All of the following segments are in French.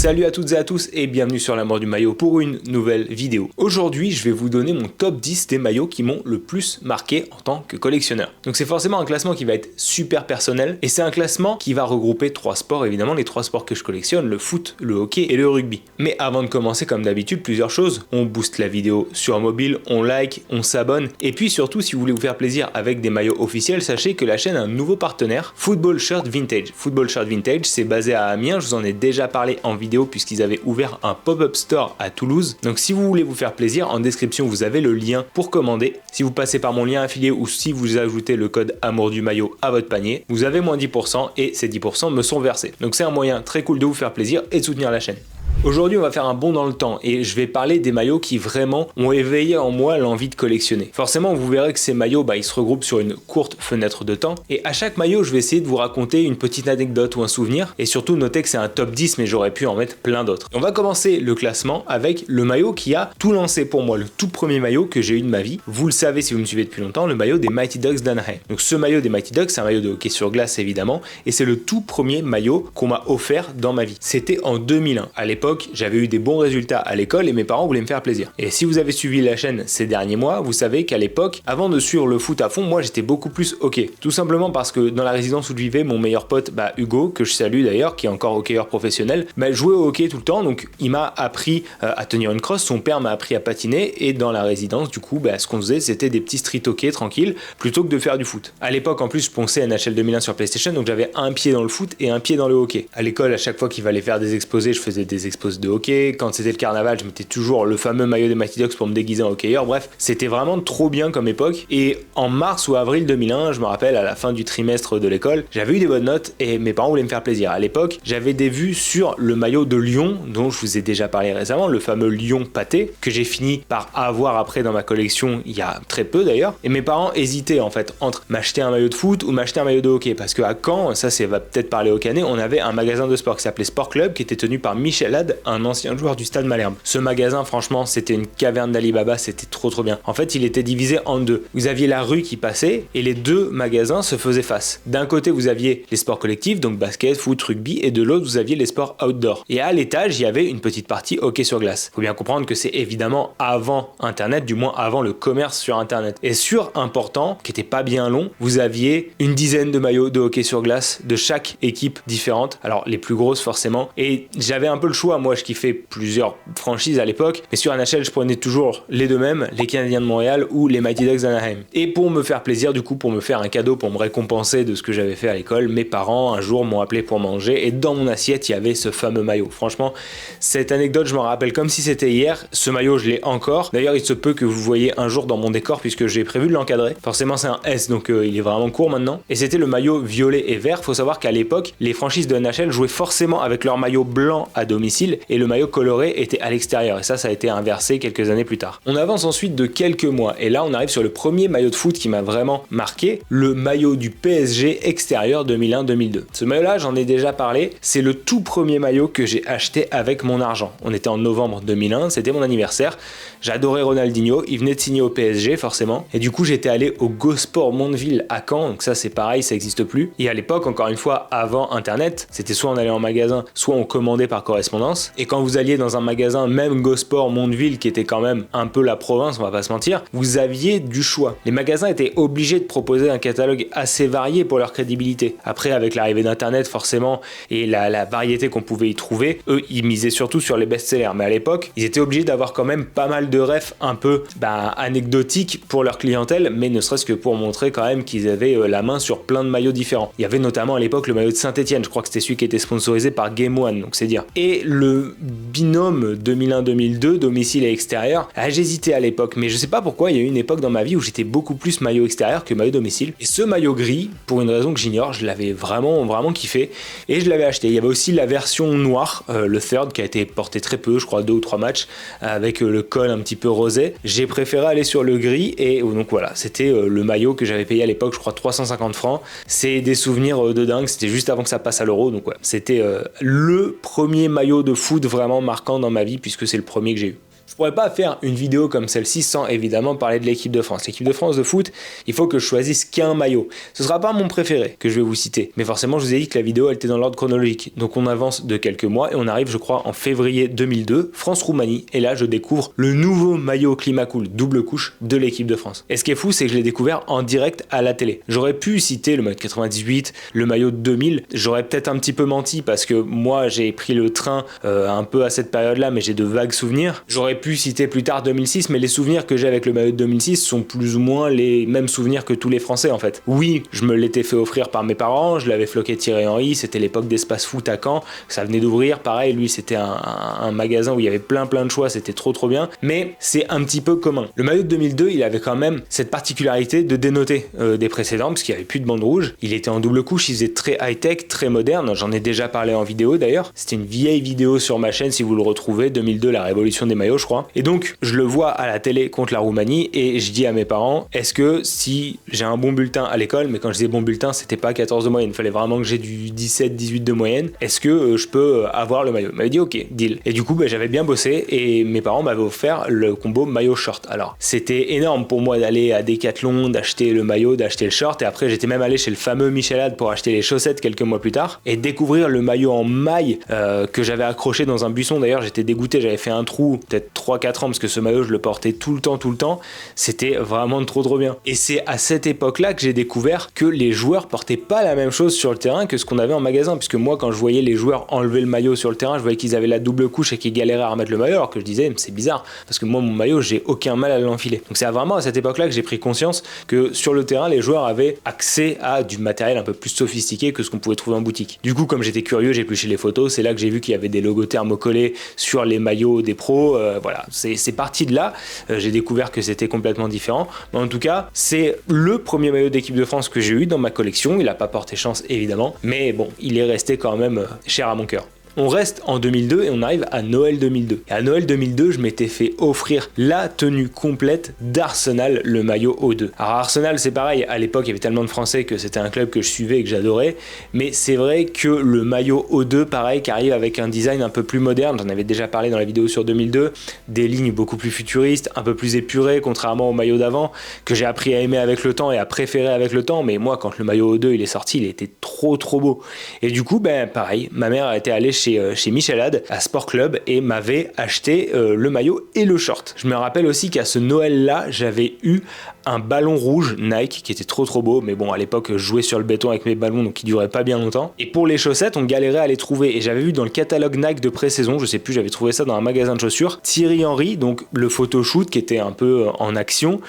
Salut à toutes et à tous et bienvenue sur l'amour du maillot pour une nouvelle vidéo. Aujourd'hui, je vais vous donner mon top 10 des maillots qui m'ont le plus marqué en tant que collectionneur. Donc c'est forcément un classement qui va être super personnel et c'est un classement qui va regrouper 3 sports, évidemment les 3 sports que je collectionne, le foot, le hockey et le rugby. Mais avant de commencer, comme d'habitude, plusieurs choses. On booste la vidéo sur mobile, on like, on s'abonne et puis surtout, si vous voulez vous faire plaisir avec des maillots officiels, sachez que la chaîne a un nouveau partenaire, Football Shirt Vintage. Football Shirt Vintage, c'est basé à Amiens, je vous en ai déjà parlé en vidéo puisqu'ils avaient ouvert un pop-up store à Toulouse. Donc si vous voulez vous faire plaisir, en description vous avez le lien pour commander. Si vous passez par mon lien affilié ou si vous ajoutez le code amour du maillot à votre panier, vous avez moins 10% et ces 10% me sont versés. Donc c'est un moyen très cool de vous faire plaisir et de soutenir la chaîne. Aujourd'hui, on va faire un bond dans le temps et je vais parler des maillots qui vraiment ont éveillé en moi l'envie de collectionner. Forcément, vous verrez que ces maillots, ils se regroupent sur une courte fenêtre de temps et à chaque maillot, je vais essayer de vous raconter une petite anecdote ou un souvenir et surtout notez que c'est un top 10 mais j'aurais pu en mettre plein d'autres. On va commencer le classement avec le maillot qui a tout lancé pour moi, le tout premier maillot que j'ai eu de ma vie. Vous le savez si vous me suivez depuis longtemps, le maillot des Mighty Ducks d'Anaheim. Donc ce maillot des Mighty Ducks, c'est un maillot de hockey sur glace évidemment et c'est le tout premier maillot qu'on m'a offert dans ma vie. C'était en 2001. À l'époque, j'avais eu des bons résultats à l'école et mes parents voulaient me faire plaisir. Et si vous avez suivi la chaîne ces derniers mois, vous savez qu'à l'époque, avant de suivre le foot à fond, moi j'étais beaucoup plus hockey. Tout simplement parce que dans la résidence où je vivais, mon meilleur pote, Hugo, que je salue d'ailleurs, qui est encore hockeyeur professionnel, jouait au hockey tout le temps, donc il m'a appris à tenir une crosse, son père m'a appris à patiner et dans la résidence, du coup, ce qu'on faisait, c'était des petits street hockey tranquilles plutôt que de faire du foot. À l'époque, en plus, je ponçais NHL 2001 sur PlayStation, donc j'avais un pied dans le foot et un pied dans le hockey. À l'école, à chaque fois qu'il fallait faire des exposés, je faisais des exposés de hockey. Quand c'était le carnaval, je mettais toujours le fameux maillot des Mighty Ducks pour me déguiser en hockeyeur. Bref, c'était vraiment trop bien comme époque. Et en mars ou avril 2001, je me rappelle, à la fin du trimestre de l'école, j'avais eu des bonnes notes et mes parents voulaient me faire plaisir. À l'époque, j'avais des vues sur le maillot de Lyon, dont je vous ai déjà parlé récemment, le fameux Lyon pâté, que j'ai fini par avoir après dans ma collection il y a très peu d'ailleurs. Et mes parents hésitaient en fait entre m'acheter un maillot de foot ou m'acheter un maillot de hockey. Parce qu'à Caen, ça va peut-être parler au Canet, on avait un magasin de sport qui s'appelait Sport Club, qui était tenu par Michel Had, un ancien joueur du Stade Malherbe. Ce magasin, franchement, c'était une caverne d'Ali Baba, c'était trop bien. En fait, il était divisé en deux. Vous aviez la rue qui passait et les deux magasins se faisaient face. D'un côté, vous aviez les sports collectifs, donc basket, foot, rugby, et de l'autre, vous aviez les sports outdoor. Et à l'étage, il y avait une petite partie hockey sur glace. Faut bien comprendre que c'est évidemment avant Internet, du moins avant le commerce sur Internet. Et sur Important, qui était pas bien long, vous aviez une dizaine de maillots de hockey sur glace de chaque équipe différente. Alors, les plus grosses forcément. Et j'avais un peu le choix. Moi, je kiffais plusieurs franchises à l'époque, mais sur NHL je prenais toujours les deux mêmes, les Canadiens de Montréal ou les Mighty Ducks d'Anaheim. Et pour me faire plaisir, du coup, pour me faire un cadeau, pour me récompenser de ce que j'avais fait à l'école, mes parents un jour m'ont appelé pour manger et dans mon assiette il y avait ce fameux maillot. Franchement, cette anecdote je m'en rappelle comme si c'était hier. Ce maillot je l'ai encore. D'ailleurs il se peut que vous voyez un jour dans mon décor puisque j'ai prévu de l'encadrer. Forcément c'est un S donc il est vraiment court maintenant. Et c'était le maillot violet et vert. Faut savoir qu'à l'époque les franchises de NHL jouaient forcément avec leur maillot blanc à domicile et le maillot coloré était à l'extérieur et ça a été inversé quelques années plus tard. On avance ensuite de quelques mois et là on arrive sur le premier maillot de foot qui m'a vraiment marqué, le maillot du PSG extérieur 2001-2002. Ce maillot là j'en ai déjà parlé, c'est le tout premier maillot que j'ai acheté avec mon argent. On était en novembre 2001, c'était mon anniversaire, j'adorais Ronaldinho, il venait de signer au PSG forcément et du coup j'étais allé au Go Sport Mondeville à Caen, donc ça c'est pareil, ça n'existe plus. Et à l'époque, encore une fois, avant internet, c'était soit on allait en magasin, soit on commandait par correspondance et quand vous alliez dans un magasin, même Go Sport Mondeville qui était quand même un peu la province, on va pas se mentir, vous aviez du choix. Les magasins étaient obligés de proposer un catalogue assez varié pour leur crédibilité. Après, avec l'arrivée d'internet forcément et la variété qu'on pouvait y trouver, eux ils misaient surtout sur les best-sellers, mais à l'époque ils étaient obligés d'avoir quand même pas mal de refs un peu anecdotiques pour leur clientèle, mais ne serait-ce que pour montrer quand même qu'ils avaient la main sur plein de maillots différents. Il y avait notamment à l'époque le maillot de Saint-Etienne, je crois que c'était celui qui était sponsorisé par Game One, donc c'est dire. Et le binôme 2001-2002, domicile et extérieur, j'hésitais à l'époque, mais je sais pas pourquoi, il y a eu une époque dans ma vie où j'étais beaucoup plus maillot extérieur que maillot domicile. Et ce maillot gris, pour une raison que j'ignore, je l'avais vraiment kiffé et je l'avais acheté. Il y avait aussi la version noire, le third, qui a été porté très peu, je crois 2 ou 3 matchs, avec le col un petit peu rosé. J'ai préféré aller sur le gris et donc voilà, c'était le maillot que j'avais payé à l'époque, je crois 350 francs. C'est des souvenirs de dingue, c'était juste avant que ça passe à l'euro, donc ouais, c'était le premier maillot de foot vraiment marquant dans ma vie puisque c'est le premier que j'ai eu. Je pourrais pas faire une vidéo comme celle-ci sans évidemment parler de l'équipe de France. L'équipe de France de foot, il faut que je choisisse qu'un maillot. Ce sera pas mon préféré que je vais vous citer, mais forcément je vous ai dit que la vidéo elle était dans l'ordre chronologique. Donc on avance de quelques mois et on arrive je crois en février 2002, France-Roumanie, et là je découvre le nouveau maillot Climacool double couche de l'équipe de France. Et ce qui est fou, c'est que je l'ai découvert en direct à la télé. J'aurais pu citer le maillot de 98, le maillot de 2000, j'aurais peut-être un petit peu menti parce que moi j'ai pris le train un peu à cette période-là, mais j'ai de vagues souvenirs. J'aurais pu citer plus tard 2006, mais les souvenirs que j'ai avec le maillot de 2006 sont plus ou moins les mêmes souvenirs que tous les Français en fait. Oui, je me l'étais fait offrir par mes parents, je l'avais floqué Thierry Henry, c'était l'époque d'Espace Foot à Caen, ça venait d'ouvrir, pareil, lui c'était un magasin où il y avait plein de choix, c'était trop bien, mais c'est un petit peu commun. Le maillot de 2002, il avait quand même cette particularité de dénoter des précédents, parce qu'il n'y avait plus de bande rouge, il était en double couche, il faisait très high-tech, très moderne, j'en ai déjà parlé en vidéo d'ailleurs, c'était une vieille vidéo sur ma chaîne si vous le retrouvez, 2002, la révolution des maillots je crois, et donc je le vois à la télé contre la Roumanie, et je dis à mes parents, est-ce que si j'ai un bon bulletin à l'école, mais quand je disais bon bulletin, c'était pas 14 de moyenne, il fallait vraiment que j'ai du 17-18 de moyenne, est-ce que je peux avoir le maillot? Il m'avait dit ok, deal. Et du coup, j'avais bien bossé, et mes parents m'avaient offert le combo maillot-short. Alors, c'était énorme pour moi d'aller à Decathlon, d'acheter le maillot, d'acheter le short, et après j'étais même allé chez le fameux Michelad pour acheter les chaussettes quelques mois plus tard, et découvrir le maillot en maille que j'avais accroché dans un buisson. D'ailleurs, j'étais dégoûté, j'avais fait un trou peut-être 3-4 ans, parce que ce maillot, je le portais tout le temps, c'était vraiment trop bien. Et c'est à cette époque-là que j'ai découvert que les joueurs portaient pas la même chose sur le terrain que ce qu'on avait en magasin, puisque moi, quand je voyais les joueurs enlever le maillot sur le terrain, je voyais qu'ils avaient la double couche et qu'ils galéraient à remettre le maillot, alors que je disais, c'est bizarre, parce que moi, mon maillot, j'ai aucun mal à l'enfiler. Donc c'est vraiment à cette époque-là que j'ai pris conscience que sur le terrain, les joueurs avaient accès à du matériel un peu plus sophistiqué que ce qu'on pouvait trouver en boutique. Du coup, comme j'étais curieux, j'ai épluché les photos, c'est là que j'ai vu qu'il y avait des logos thermocollés sur les maillots des pros, voilà, c'est parti de là, j'ai découvert que c'était complètement différent, mais en tout cas, c'est le premier maillot d'équipe de France que j'ai eu dans ma collection, il n'a pas porté chance évidemment, mais bon, il est resté quand même cher à mon cœur. On reste en 2002 et on arrive à Noël 2002. Et à Noël 2002, je m'étais fait offrir la tenue complète d'Arsenal, le maillot O2. Alors Arsenal, c'est pareil, à l'époque, il y avait tellement de Français que c'était un club que je suivais et que j'adorais, mais c'est vrai que le maillot O2, pareil, qui arrive avec un design un peu plus moderne, j'en avais déjà parlé dans la vidéo sur 2002, des lignes beaucoup plus futuristes, un peu plus épurées, contrairement au maillot d'avant, que j'ai appris à aimer avec le temps et à préférer avec le temps, mais moi, quand le maillot O2 il est sorti, il était trop beau. Et du coup, pareil, ma mère était allée chez Michelad à Sport Club et m'avait acheté le maillot et le short. Je me rappelle aussi qu'à ce Noël-là, j'avais eu un ballon rouge Nike qui était trop beau, mais bon, à l'époque, je jouais sur le béton avec mes ballons, donc ils duraient pas bien longtemps. Et pour les chaussettes, on galérait à les trouver. Et j'avais vu dans le catalogue Nike de pré-saison, je sais plus, j'avais trouvé ça dans un magasin de chaussures, Thierry Henry, donc le photoshoot qui était un peu en action,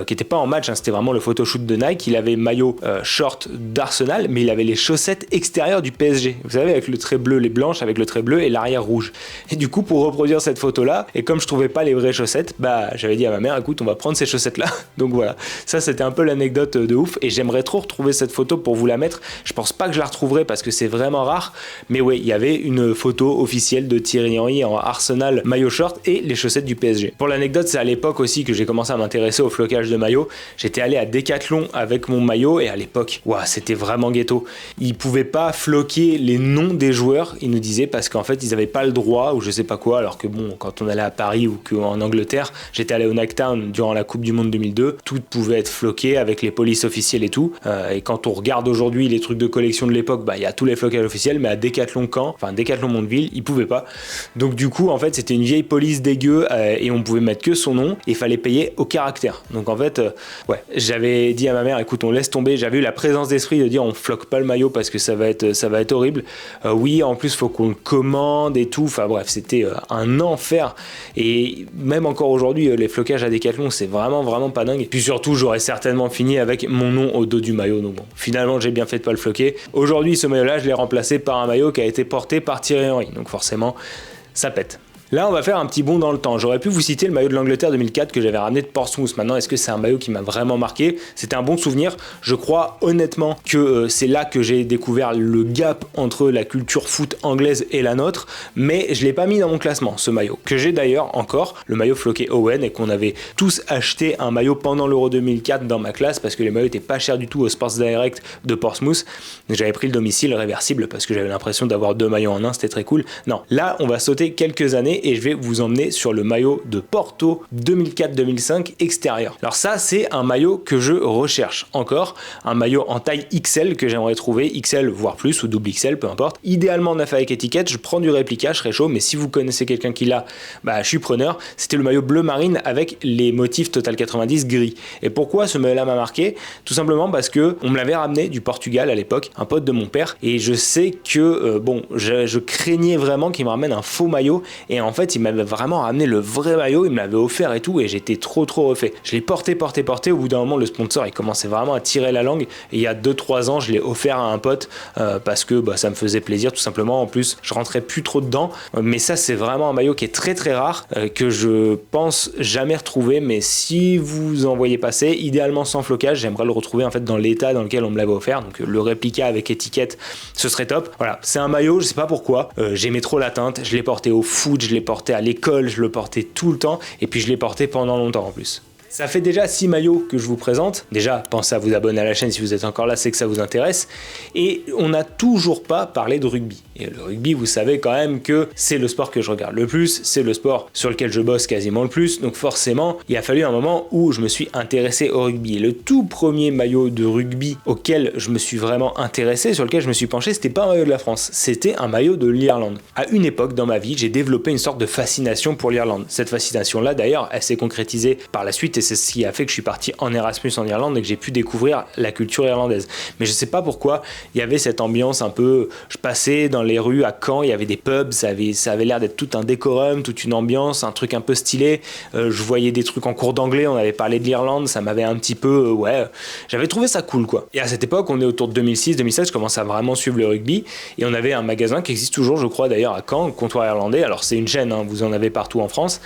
qui était pas en match, hein, c'était vraiment le photoshoot de Nike. Il avait maillot short d'Arsenal, mais il avait les chaussettes extérieures du PSG. Vous savez, avec le trait bleu, les blanches avec le trait bleu et l'arrière rouge. Et du coup, pour reproduire cette photo-là, et comme je trouvais pas les vraies chaussettes, j'avais dit à ma mère, écoute, on va prendre ces chaussettes-là. Donc voilà. Ça c'était un peu l'anecdote de ouf et j'aimerais trop retrouver cette photo pour vous la mettre. Je pense pas que je la retrouverai parce que c'est vraiment rare, mais ouais, il y avait une photo officielle de Thierry Henry en Arsenal maillot short et les chaussettes du PSG. Pour l'anecdote, c'est à l'époque aussi que j'ai commencé à m'intéresser au flocage de maillots. J'étais allé à Decathlon avec mon maillot et à l'époque, c'était vraiment ghetto. Ils pouvaient pas floquer les noms des joueurs, ils nous disaient, parce qu'en fait ils avaient pas le droit ou je sais pas quoi, alors que bon, quand on allait à Paris ou qu'en Angleterre, j'étais allé au Nike Town durant la Coupe du Monde 2002, tout pouvait être floqué avec les polices officielles et tout. Et quand on regarde aujourd'hui les trucs de collection de l'époque, il y a tous les flocages officiels, mais à Decathlon Decathlon Mondeville, ils pouvaient pas. Donc du coup, en fait, c'était une vieille police dégueu et on pouvait mettre que son nom et il fallait payer au caractère. Donc en fait, j'avais dit à ma mère, écoute, on laisse tomber. J'avais eu la présence d'esprit de dire, on floque pas le maillot parce que ça va être horrible. Oui, en plus, faut qu'on le commande et tout. Enfin bref, c'était un enfer. Et même encore aujourd'hui, les flocages à Decathlon, c'est vraiment pas dingue. Et puis surtout, j'aurais certainement fini avec mon nom au dos du maillot. Donc bon, finalement, j'ai bien fait de pas le floquer. Aujourd'hui, ce maillot-là, je l'ai remplacé par un maillot qui a été porté par Thierry Henry. Donc forcément, ça pète. Là, on va faire un petit bond dans le temps. J'aurais pu vous citer le maillot de l'Angleterre 2004 que j'avais ramené de Portsmouth. Maintenant, est-ce que c'est un maillot qui m'a vraiment marqué? C'était un bon souvenir. Je crois honnêtement que c'est là que j'ai découvert le gap entre la culture foot anglaise et la nôtre. Mais je ne l'ai pas mis dans mon classement, ce maillot. Que j'ai d'ailleurs encore, le maillot floqué Owen, et qu'on avait tous acheté un maillot pendant l'Euro 2004 dans ma classe parce que les maillots étaient pas chers du tout au Sports Direct de Portsmouth. J'avais pris le domicile réversible parce que j'avais l'impression d'avoir deux maillots en un, c'était très cool. Non, là, on va sauter quelques années terminer et je vais vous emmener sur le maillot de Porto 2004-2005 extérieur. Alors ça, c'est un maillot que je recherche encore, un maillot en taille XL que j'aimerais trouver, XL voire plus ou double XL, peu importe. Idéalement neuf avec étiquette, je prends du réplica, je serais chaud, mais si vous connaissez quelqu'un qui l'a, bah, je suis preneur. C'était le maillot bleu marine avec les motifs Total 90 gris. Et pourquoi ce maillot-là m'a marqué? Tout simplement parce que on me l'avait ramené du Portugal à l'époque, un pote de mon père, et je sais que je craignais vraiment qu'il me ramène un faux maillot, et en fait il m'avait vraiment ramené le vrai maillot, il me l'avait offert et tout, et j'étais trop refait. Je l'ai porté, au bout d'un moment le sponsor il commençait vraiment à tirer la langue, et il y a 2-3 ans je l'ai offert à un pote parce que ça me faisait plaisir tout simplement. En plus je rentrais plus trop dedans, mais ça c'est vraiment un maillot qui est très rare, que je pense jamais retrouver, mais si vous en voyez passer, idéalement sans flocage, j'aimerais le retrouver en fait dans l'état dans lequel on me l'avait offert, donc le réplica avec étiquette, ce serait top. Voilà, c'est un maillot, je sais pas pourquoi, j'aimais trop la teinte, je l'ai porté au foot, je l'ai porté à l'école, je le portais tout le temps, et puis je l'ai porté pendant longtemps en plus. Ça fait déjà 6 maillots que je vous présente. Déjà, pensez à vous abonner à la chaîne si vous êtes encore là, c'est que ça vous intéresse. Et on n'a toujours pas parlé de rugby. Et le rugby, vous savez quand même que c'est le sport que je regarde le plus, c'est le sport sur lequel je bosse quasiment le plus. Donc forcément, il a fallu un moment où je me suis intéressé au rugby. Et le tout premier maillot de rugby auquel je me suis vraiment intéressé, sur lequel je me suis penché, c'était pas un maillot de la France, c'était un maillot de l'Irlande. À une époque dans ma vie, j'ai développé une sorte de fascination pour l'Irlande. Cette fascination-là, d'ailleurs, elle s'est concrétisée par la suite, et c'est ce qui a fait que je suis parti en Erasmus en Irlande et que j'ai pu découvrir la culture irlandaise. Mais je sais pas pourquoi, il y avait cette ambiance un peu... Je passais dans les rues à Caen, il y avait des pubs, ça avait l'air d'être tout un décorum, toute une ambiance, un truc un peu stylé. Je voyais des trucs en cours d'anglais, on avait parlé de l'Irlande, ça m'avait un petit peu... j'avais trouvé ça cool, quoi. Et à cette époque, on est autour de 2006-2007, je commence à vraiment suivre le rugby, et on avait un magasin qui existe toujours, je crois d'ailleurs, à Caen, le Comptoir Irlandais. Alors c'est une chaîne, hein, vous en avez partout en France.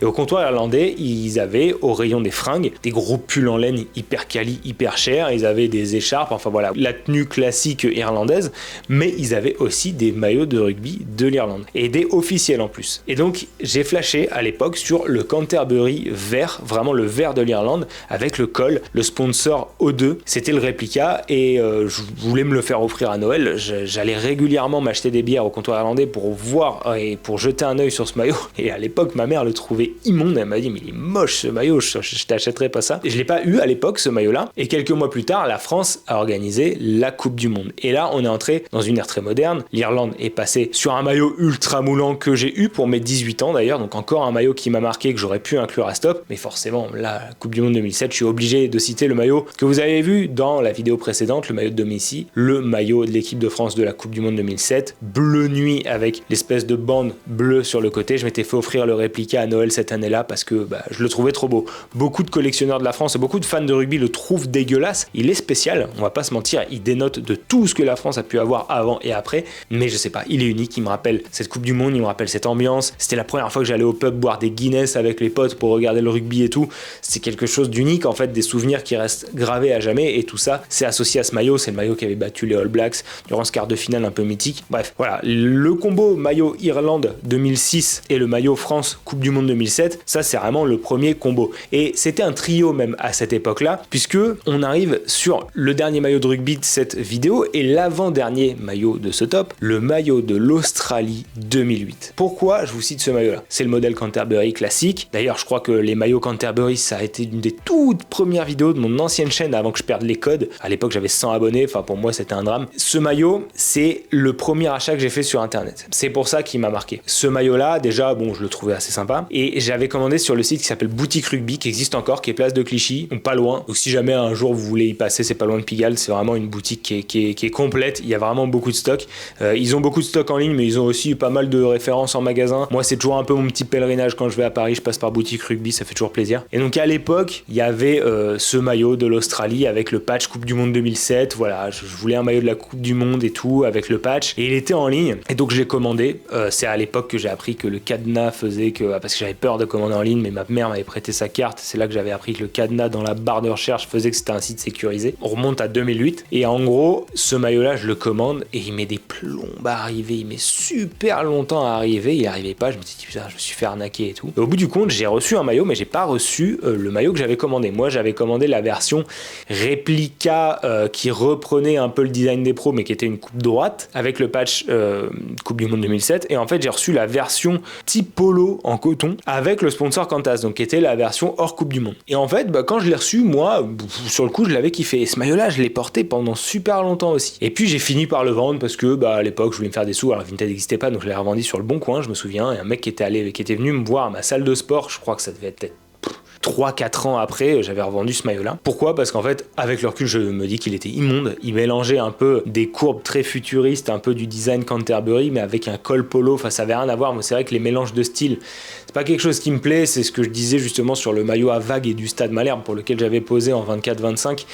Et au Comptoir Irlandais, ils avaient au rayon des fringues des gros pulls en laine hyper quali, hyper chers. Ils avaient des écharpes, enfin voilà, la tenue classique irlandaise, mais ils avaient aussi des maillots de rugby de l'Irlande et des officiels en plus. Et donc j'ai flashé à l'époque sur le Canterbury vert, vraiment le vert de l'Irlande, avec le col, le sponsor O2, c'était le réplica, et je voulais me le faire offrir à Noël. J'allais régulièrement m'acheter des bières au Comptoir Irlandais pour voir et pour jeter un œil sur ce maillot, et à l'époque ma mère le trouvait immonde, elle m'a dit mais il est moche ce maillot, je t'achèterai pas ça. Et je l'ai pas eu à l'époque ce maillot là, et quelques mois plus tard la France a organisé la Coupe du Monde, et là on est entré dans une ère très moderne. L'Irlande est passée sur un maillot ultra moulant que j'ai eu pour mes 18 ans d'ailleurs, donc encore un maillot qui m'a marqué, que j'aurais pu inclure à Stop, mais forcément la Coupe du Monde 2007, je suis obligé de citer le maillot que vous avez vu dans la vidéo précédente, le maillot de Dominici, le maillot de l'équipe de France de la Coupe du Monde 2007, bleu nuit avec l'espèce de bande bleue sur le côté. Je m'étais fait offrir le réplica à Noël cette année-là parce que je le trouvais trop beau. Beaucoup de collectionneurs de la France et beaucoup de fans de rugby le trouvent dégueulasse. Il est spécial, on va pas se mentir, il dénote de tout ce que la France a pu avoir avant et après, mais je sais pas, il est unique, il me rappelle cette Coupe du Monde, il me rappelle cette ambiance. C'était la première fois que j'allais au pub boire des Guinness avec les potes pour regarder le rugby et tout. C'est quelque chose d'unique en fait, des souvenirs qui restent gravés à jamais, et tout ça c'est associé à ce maillot. C'est le maillot qui avait battu les All Blacks durant ce quart de finale un peu mythique. Bref, voilà, le combo maillot Irlande 2006 et le maillot France Coupe du Monde 2007, ça c'est vraiment le premier combo. Et c'était un trio même à cette époque-là, puisque on arrive sur le dernier maillot de rugby de cette vidéo et l'avant-dernier maillot de ce top, le maillot de l'Australie 2008. Pourquoi je vous cite ce maillot-là? C'est le modèle Canterbury classique. D'ailleurs, je crois que les maillots Canterbury, ça a été une des toutes premières vidéos de mon ancienne chaîne avant que je perde les codes. À l'époque, j'avais 100 abonnés, enfin pour moi, c'était un drame. Ce maillot, c'est le premier achat que j'ai fait sur internet. C'est pour ça qu'il m'a marqué. Ce maillot-là, déjà, bon, je le trouvais assez sympa, et j'avais commandé sur le site qui s'appelle Boutique Rugby, qui existe encore, qui est place de Clichy, ou pas loin. Donc si jamais un jour vous voulez y passer, c'est pas loin de Pigalle, c'est vraiment une boutique qui est complète. Il y a vraiment beaucoup de stock. Ils ont beaucoup de stock en ligne, mais ils ont aussi pas mal de références en magasin. Moi, c'est toujours un peu mon petit pèlerinage quand je vais à Paris, je passe par Boutique Rugby, ça fait toujours plaisir. Et donc à l'époque, il y avait ce maillot de l'Australie avec le patch Coupe du Monde 2007. Voilà, je voulais un maillot de la Coupe du Monde et tout avec le patch, et il était en ligne. Et donc je l'ai commandé. C'est à l'époque que j'ai appris que le cadenas faisait que, parce que j'avais peur de commander en ligne, mais ma mère m'avait prêté sa carte C'est là que j'avais appris que le cadenas dans la barre de recherche faisait que c'était un site sécurisé. On remonte à 2008 et en gros, ce maillot-là, je le commande et il met des plombes à arriver. Il met super longtemps à arriver. Il arrivait pas. Je me suis dit putain, je me suis fait arnaquer et tout. Et au bout du compte, j'ai reçu un maillot, mais j'ai pas reçu le maillot que j'avais commandé. Moi, j'avais commandé la version réplica qui reprenait un peu le design des pros, mais qui était une coupe droite avec le patch Coupe du Monde 2007. Et en fait, j'ai reçu la version type polo en coton avec le sponsor Qantas, donc qui était la version hors Coupe du Monde. Et en fait, quand je l'ai reçu, moi, sur le coup, je l'avais kiffé. Et ce maillot-là, je l'ai porté pendant super longtemps aussi. Et puis, j'ai fini par le vendre parce que à l'époque, je voulais me faire des sous. Alors, Vinted n'existait pas, donc je l'ai revendu sur le Bon Coin, je me souviens. Et un mec qui était venu me voir à ma salle de sport, je crois que ça devait être peut-être 3-4 ans après, j'avais revendu ce maillot-là. Pourquoi ? Parce qu'en fait, avec le recul, je me dis qu'il était immonde. Il mélangeait un peu des courbes très futuristes, un peu du design Canterbury, mais avec un col polo. Enfin, ça avait rien à voir. Mais c'est vrai que les mélanges de styles, c'est pas quelque chose qui me plaît. C'est ce que je disais justement sur le maillot à vagues et du Stade Malherbe pour lequel j'avais posé en 24-25.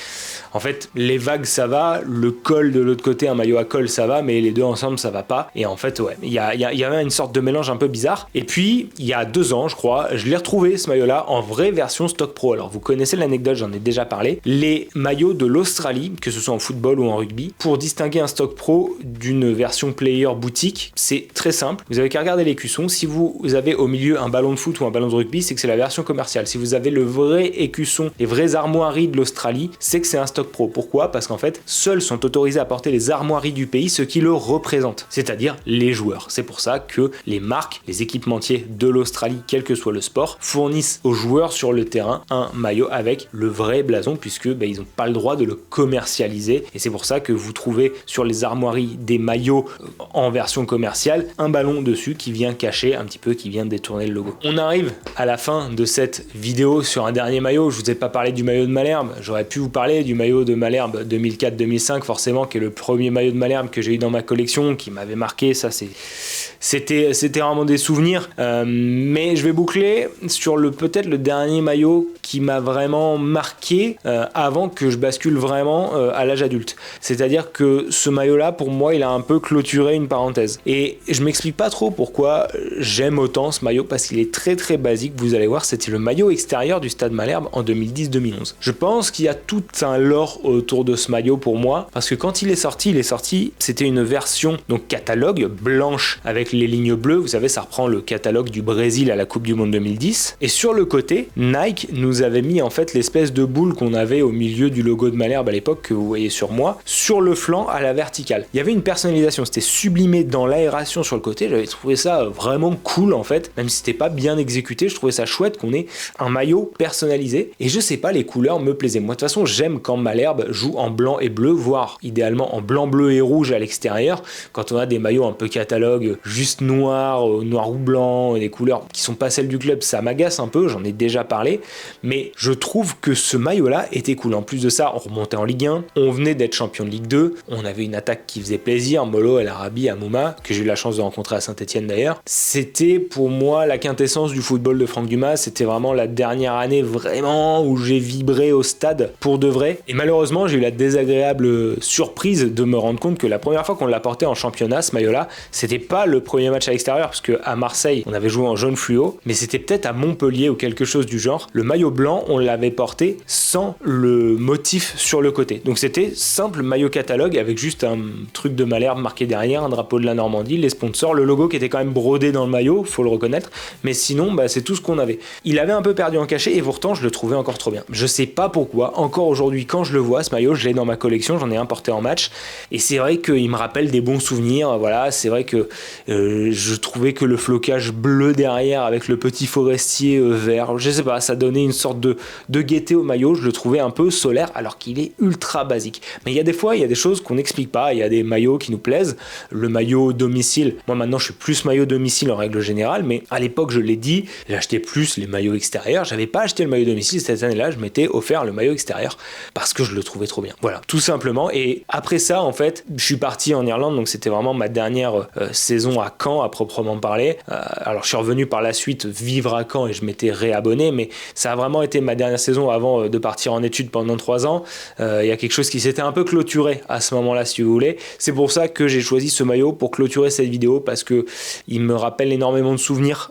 En fait, les vagues, ça va. Le col de l'autre côté, un maillot à col, ça va. Mais les deux ensemble, ça va pas. Et en fait, ouais, il y avait une sorte de mélange un peu bizarre. Et puis, il y a 2 ans, je crois, je l'ai retrouvé, ce maillot-là, en vraie version Stock Pro. Alors, vous connaissez l'anecdote, j'en ai déjà parlé. Les maillots de l'Australie, que ce soit en football ou en rugby, pour distinguer un Stock Pro d'une version player boutique, c'est très simple. Vous avez qu'à regarder l'écusson. Si vous avez au milieu un ballon de foot ou un ballon de rugby, c'est que c'est la version commerciale. Si vous avez le vrai écusson, les vraies armoiries de l'Australie, c'est que c'est un Stock Pro. Pourquoi ? Parce qu'en fait, seuls sont autorisés à porter les armoiries du pays, ce qui le représente, c'est-à-dire les joueurs. C'est pour ça que les marques, les équipementiers de l'Australie, quel que soit le sport, fournissent aux joueurs sur le terrain un maillot avec le vrai blason, puisque ils n'ont pas le droit de le commercialiser. Et c'est pour ça que vous trouvez sur les armoiries des maillots en version commerciale un ballon dessus qui vient cacher un petit peu, qui vient détourner le logo. On arrive à la fin de cette vidéo sur un dernier maillot. Je vous ai pas parlé du maillot de Malherbe. J'aurais pu vous parler du maillot de Malherbe 2004-2005 forcément, qui est le premier maillot de Malherbe que j'ai eu dans ma collection, qui m'avait marqué. Ça, c'était vraiment des souvenirs. Mais je vais boucler sur peut-être le dernier maillot qui m'a vraiment marqué avant que je bascule vraiment à l'âge adulte. C'est-à-dire que ce maillot-là, pour moi, il a un peu clôturé une parenthèse. Et je m'explique pas trop pourquoi j'aime autant ce maillot, parce qu'il est très très basique. Vous allez voir, c'était le maillot extérieur du Stade Malherbe en 2010-2011. Je pense qu'il y a tout un lore autour de ce maillot pour moi, parce que quand il est sorti, c'était une version donc catalogue blanche avec les lignes bleues. Vous savez, ça reprend le catalogue du Brésil à la Coupe du Monde 2010. Et sur le côté, Nike nous avait mis en fait l'espèce de boule qu'on avait au milieu du logo de Malherbe à l'époque, que vous voyez sur moi, sur le flanc à la verticale. Il y avait une personnalisation, c'était sublimé dans l'aération sur le côté. J'avais trouvé ça vraiment cool en fait, même si c'était pas bien exécuté. Je trouvais ça chouette qu'on ait un maillot personnalisé. Et je sais pas, les couleurs me plaisaient. Moi de toute façon, j'aime quand Malherbe joue en blanc et bleu, voire idéalement en blanc, bleu et rouge à l'extérieur. Quand on a des maillots un peu catalogue, juste noir ou blanc, des couleurs qui sont pas celles du club, ça m'agace un peu, j'en ai déjà parlé. Mais je trouve que ce maillot-là était cool. En plus de ça, on remontait en Ligue 1, on venait d'être champion de Ligue 2, on avait une attaque qui faisait plaisir, Molo, El Arabi, Amouma, que j'ai eu la chance de rencontrer à Saint-Etienne d'ailleurs. C'était pour moi la quintessence du football de Franck Dumas. C'était vraiment la dernière année vraiment où j'ai vibré au stade pour de vrai. Et malheureusement, j'ai eu la désagréable surprise de me rendre compte que la première fois qu'on l'a porté en championnat, ce maillot-là, c'était pas le premier match à l'extérieur, parce qu'à Marseille, on avait joué en jaune fluo, mais c'était peut-être à Montpellier ou quelque chose du genre. Le maillot blanc, on l'avait porté sans le motif sur le côté. Donc c'était simple maillot catalogue avec juste un truc de Malherbe marqué derrière, un drapeau de la Normandie, les sponsors, le logo qui était quand même brodé dans le maillot, faut le reconnaître, mais sinon c'est tout ce qu'on avait. Il avait un peu perdu en cachet et pourtant je le trouvais encore trop bien. Je sais pas pourquoi, encore aujourd'hui quand je le vois ce maillot, je l'ai dans ma collection, j'en ai un porté en match et c'est vrai qu'il me rappelle des bons souvenirs. Voilà, c'est vrai que je trouvais que le flocage bleu derrière avec le petit forestier vert, je sais pas, ça donnait une sorte de gaieté au maillot. Je le trouvais un peu solaire alors qu'il est ultra basique. Mais il y a des fois, il y a des choses qu'on n'explique pas. Il y a des maillots qui nous plaisent. Le maillot domicile, moi maintenant je suis plus maillot domicile en règle générale, mais à l'époque je l'ai dit, j'achetais plus les maillots extérieurs. J'avais pas acheté le maillot domicile cette année-là, je m'étais offert le maillot extérieur parce que je le trouvais trop bien. Voilà, tout simplement. Et après ça, en fait, je suis parti en Irlande, donc c'était vraiment ma dernière saison à Caen à proprement parler. Alors je suis revenu par la suite vivre à Caen et je m'étais réabonné, mais ça a vraiment été ma dernière saison avant de partir en études pendant 3 ans. Il y a quelque chose qui s'était un peu clôturé à ce moment-là, si vous voulez. C'est pour ça que j'ai choisi ce maillot pour clôturer cette vidéo, parce que il me rappelle énormément de souvenirs.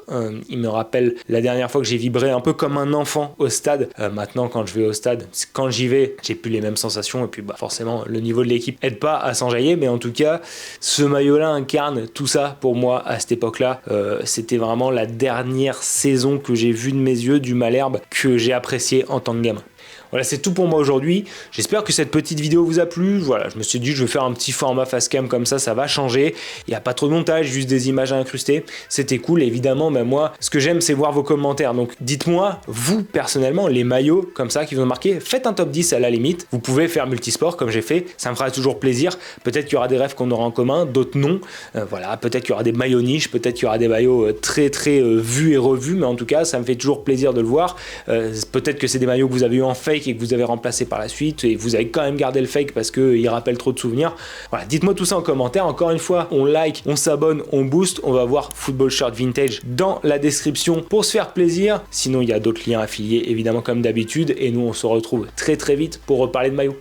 Il me rappelle la dernière fois que j'ai vibré un peu comme un enfant au stade. Maintenant, quand je vais au stade, quand j'y vais, j'ai plus les mêmes sensations, et puis forcément, le niveau de l'équipe aide pas à s'enjailler, mais en tout cas, ce maillot-là incarne tout ça pour moi à cette époque-là. C'était vraiment la dernière saison que j'ai vue de mes yeux du Malherbe, que j'ai apprécié en tant que gamin. Voilà, c'est tout pour moi aujourd'hui. J'espère que cette petite vidéo vous a plu. Voilà, je me suis dit je vais faire un petit format facecam comme ça va changer. Il n'y a pas trop de montage, juste des images à incruster. C'était cool, évidemment. Mais moi, ce que j'aime, c'est voir vos commentaires. Donc dites-moi, vous, personnellement, les maillots comme ça qui vous ont marqué, faites un top 10 à la limite. Vous pouvez faire multisport comme j'ai fait. Ça me fera toujours plaisir. Peut-être qu'il y aura des rêves qu'on aura en commun, d'autres non. Voilà, peut-être qu'il y aura des maillots niches, peut-être qu'il y aura des maillots très vus et revus. Mais en tout cas, ça me fait toujours plaisir de le voir. Peut-être que c'est des maillots que vous avez eu en fake et que vous avez remplacé par la suite, et vous avez quand même gardé le fake parce qu'il rappelle trop de souvenirs. Voilà, dites-moi tout ça en commentaire. Encore une fois, on like, on s'abonne, on booste. On va voir Football Shirt Vintage dans la description pour se faire plaisir. Sinon, il y a d'autres liens affiliés, évidemment, comme d'habitude. Et nous, on se retrouve très vite pour reparler de maillot.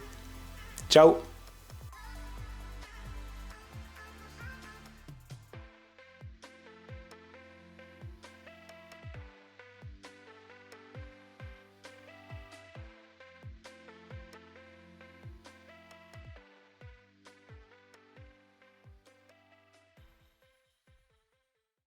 Ciao!